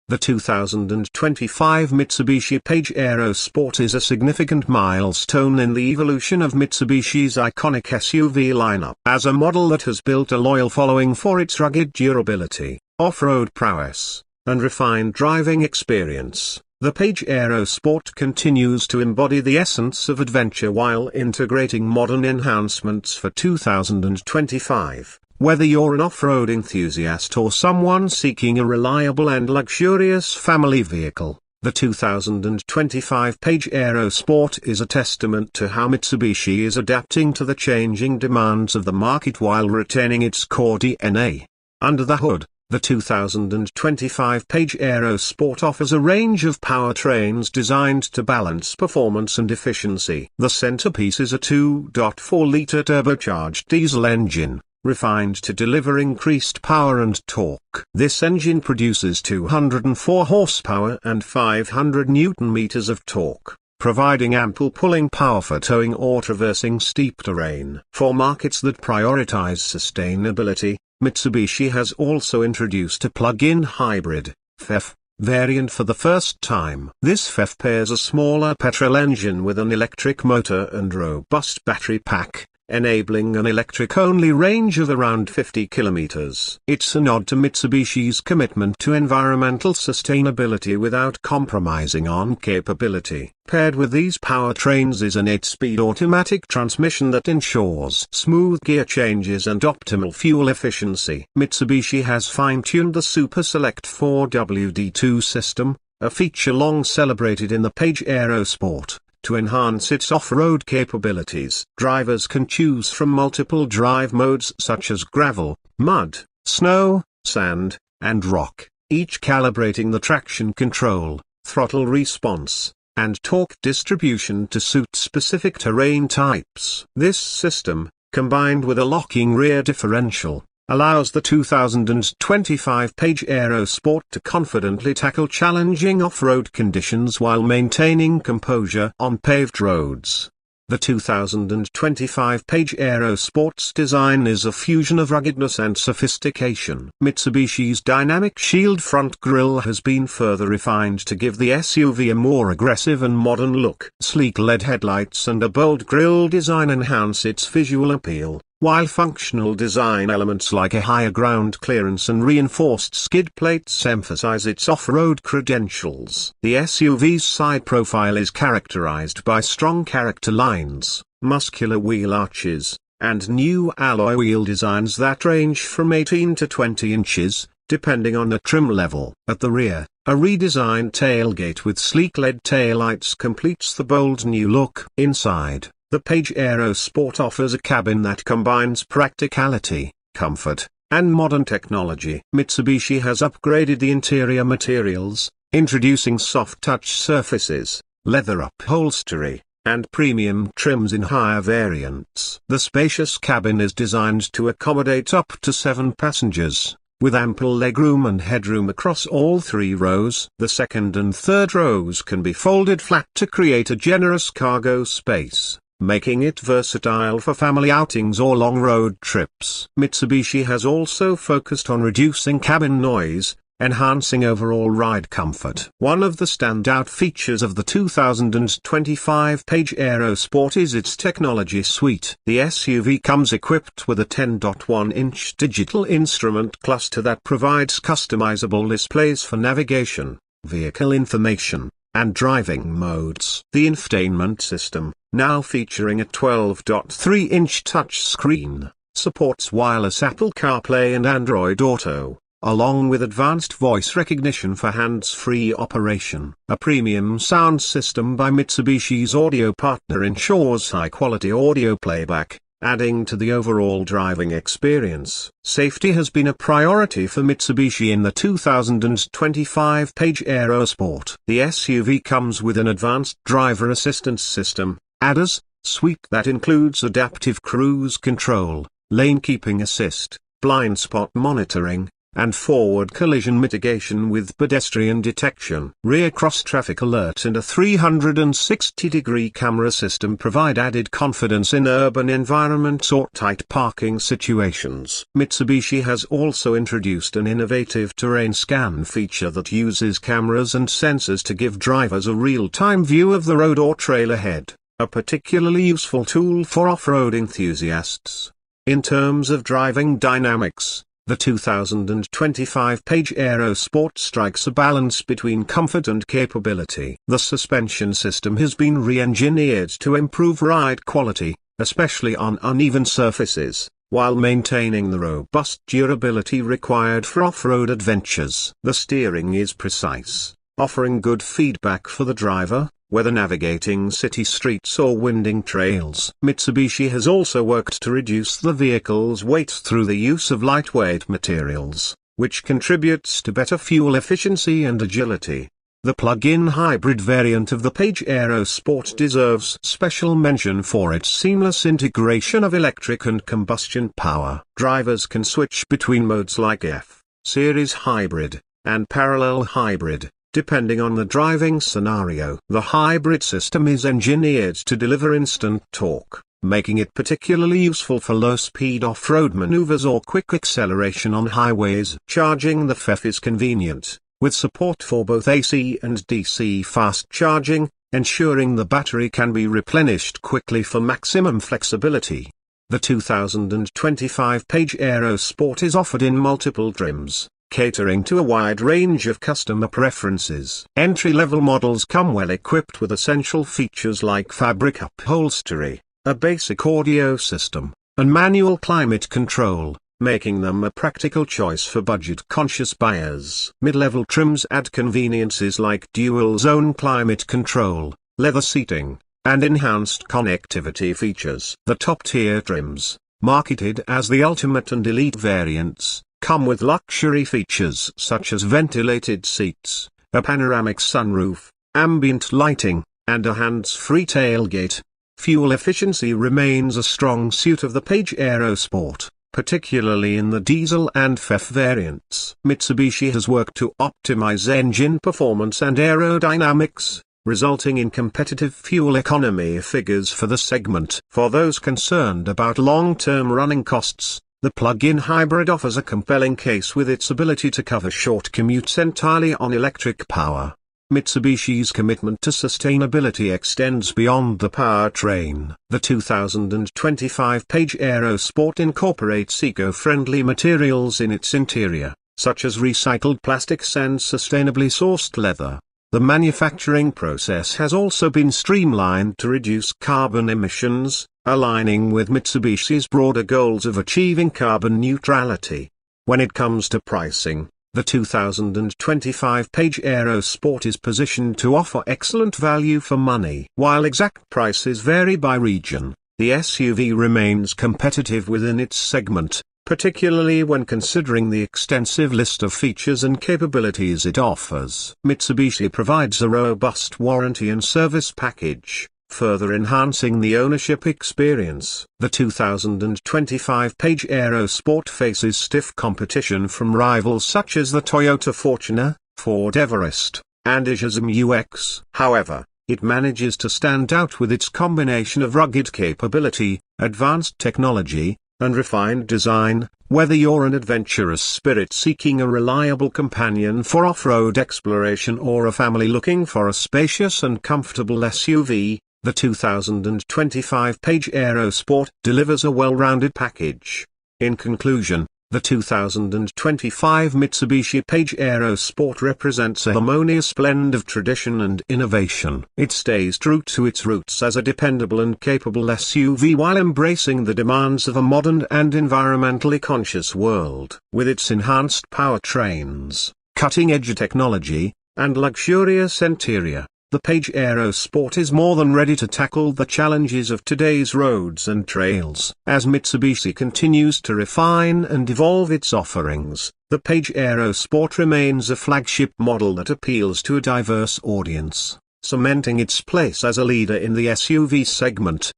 The 2025 Mitsubishi Pajero Sport is a significant milestone in the evolution of Mitsubishi's iconic SUV lineup. As a model that has built a loyal following for its rugged durability, off-road prowess, and refined driving experience, the Pajero Sport continues to embody the essence of adventure while integrating modern enhancements for 2025. Whether you're an off-road enthusiast or someone seeking a reliable and luxurious family vehicle, the 2025 Pajero Sport is a testament to how Mitsubishi is adapting to the changing demands of the market while retaining its core DNA. Under the hood, the 2025 Pajero Sport offers a range of powertrains designed to balance performance and efficiency. The centerpiece is a 2.4-liter turbocharged diesel engine, refined to deliver increased power and torque. This engine produces 204 horsepower and 500 Newton-meters of torque, providing ample pulling power for towing or traversing steep terrain. For markets that prioritize sustainability, Mitsubishi has also introduced a plug-in hybrid (PHEV) variant for the first time. This PHEV pairs a smaller petrol engine with an electric motor and robust battery pack, enabling an electric-only range of around 50 kilometers. It's a nod to Mitsubishi's commitment to environmental sustainability without compromising on capability. Paired with these powertrains is an 8-speed automatic transmission that ensures smooth gear changes and optimal fuel efficiency. Mitsubishi has fine-tuned the Super Select 4WD2 system, a feature long celebrated in the Pajero Sport, to enhance its off-road capabilities. Drivers can choose from multiple drive modes such as gravel, mud, snow, sand, and rock, each calibrating the traction control, throttle response, and torque distribution to suit specific terrain types. This system, combined with a locking rear differential, allows the 2025 Pajero Sport to confidently tackle challenging off-road conditions while maintaining composure on paved roads. The 2025 Pajero Sport's design is a fusion of ruggedness and sophistication. Mitsubishi's dynamic shield front grille has been further refined to give the SUV a more aggressive and modern look. Sleek LED headlights and a bold grille design enhance its visual appeal, while functional design elements like a higher ground clearance and reinforced skid plates emphasize its off-road credentials. The SUV's side profile is characterized by strong character lines, muscular wheel arches, and new alloy wheel designs that range from 18 to 20 inches, depending on the trim level. At the rear, a redesigned tailgate with sleek LED taillights completes the bold new look. Inside, the Pajero Sport offers a cabin that combines practicality, comfort, and modern technology. Mitsubishi has upgraded the interior materials, introducing soft-touch surfaces, leather upholstery, and premium trims in higher variants. The spacious cabin is designed to accommodate up to 7 passengers, with ample legroom and headroom across all 3 rows. The second and third rows can be folded flat to create a generous cargo space, making it versatile for family outings or long road trips. Mitsubishi has also focused on reducing cabin noise, enhancing overall ride comfort. One of the standout features of the 2025 Pajero Sport is its technology suite. The SUV comes equipped with a 10.1-inch digital instrument cluster that provides customizable displays for navigation, vehicle information, and driving modes. The infotainment system, now featuring a 12.3-inch touchscreen, supports wireless Apple CarPlay and Android Auto, along with advanced voice recognition for hands-free operation. A premium sound system by Mitsubishi's audio partner ensures high-quality audio playback, adding to the overall driving experience. Safety has been a priority for Mitsubishi in the 2025 Pajero Sport. The SUV comes with an advanced driver assistance system, ADAS, suite that includes adaptive cruise control, lane keeping assist, blind spot monitoring, and forward collision mitigation with pedestrian detection. Rear cross-traffic alert and a 360-degree camera system provide added confidence in urban environments or tight parking situations. Mitsubishi has also introduced an innovative terrain scan feature that uses cameras and sensors to give drivers a real-time view of the road or trail ahead, a particularly useful tool for off-road enthusiasts. In terms of driving dynamics, the 2025 Pajero Sport strikes a balance between comfort and capability. The suspension system has been re-engineered to improve ride quality, especially on uneven surfaces, while maintaining the robust durability required for off-road adventures. The steering is precise, offering good feedback for the driver, whether navigating city streets or winding trails. Mitsubishi has also worked to reduce the vehicle's weight through the use of lightweight materials, which contributes to better fuel efficiency and agility. The plug-in hybrid variant of the Pajero Sport deserves special mention for its seamless integration of electric and combustion power. Drivers can switch between modes like F-Series hybrid and parallel hybrid, depending on the driving scenario. The hybrid system is engineered to deliver instant torque, making it particularly useful for low-speed off-road maneuvers or quick acceleration on highways. Charging the FEF is convenient, with support for both AC and DC fast charging, ensuring the battery can be replenished quickly for maximum flexibility. The 2025 Pajero Sport is offered in multiple trims, catering to a wide range of customer preferences. Entry-level models come well equipped with essential features like fabric upholstery, a basic audio system, and manual climate control, making them a practical choice for budget-conscious buyers. Mid-level trims add conveniences like dual-zone climate control, leather seating, and enhanced connectivity features. The top-tier trims, marketed as the Ultimate and Elite variants, come with luxury features such as ventilated seats, a panoramic sunroof, ambient lighting, and a hands-free tailgate. Fuel efficiency remains a strong suit of the Pajero Sport, particularly in the diesel and FEF variants. Mitsubishi has worked to optimize engine performance and aerodynamics, resulting in competitive fuel economy figures for the segment. For those concerned about long-term running costs, the plug-in hybrid offers a compelling case with its ability to cover short commutes entirely on electric power. Mitsubishi's commitment to sustainability extends beyond the powertrain. The 2025 Pajero Sport incorporates eco-friendly materials in its interior, such as recycled plastics and sustainably sourced leather. The manufacturing process has also been streamlined to reduce carbon emissions, aligning with Mitsubishi's broader goals of achieving carbon neutrality. When it comes to pricing, the 2025 Pajero Sport is positioned to offer excellent value for money. While exact prices vary by region, the SUV remains competitive within its segment, particularly when considering the extensive list of features and capabilities it offers. Mitsubishi provides a robust warranty and service package, further enhancing the ownership experience. The 2025 Pajero Sport faces stiff competition from rivals such as the Toyota Fortuner, Ford Everest, and Isuzu UX. However, it manages to stand out with its combination of rugged capability, advanced technology, and refined design. Whether you're an adventurous spirit seeking a reliable companion for off-road exploration or a family looking for a spacious and comfortable SUV, the 2025 Pajero Sport delivers a well-rounded package. In conclusion, the 2025 Mitsubishi Pajero Sport represents a harmonious blend of tradition and innovation. It stays true to its roots as a dependable and capable SUV while embracing the demands of a modern and environmentally conscious world. With its enhanced powertrains, cutting-edge technology, and luxurious interior, the Pajero Sport is more than ready to tackle the challenges of today's roads and trails. As Mitsubishi continues to refine and evolve its offerings, the Pajero Sport remains a flagship model that appeals to a diverse audience, cementing its place as a leader in the SUV segment.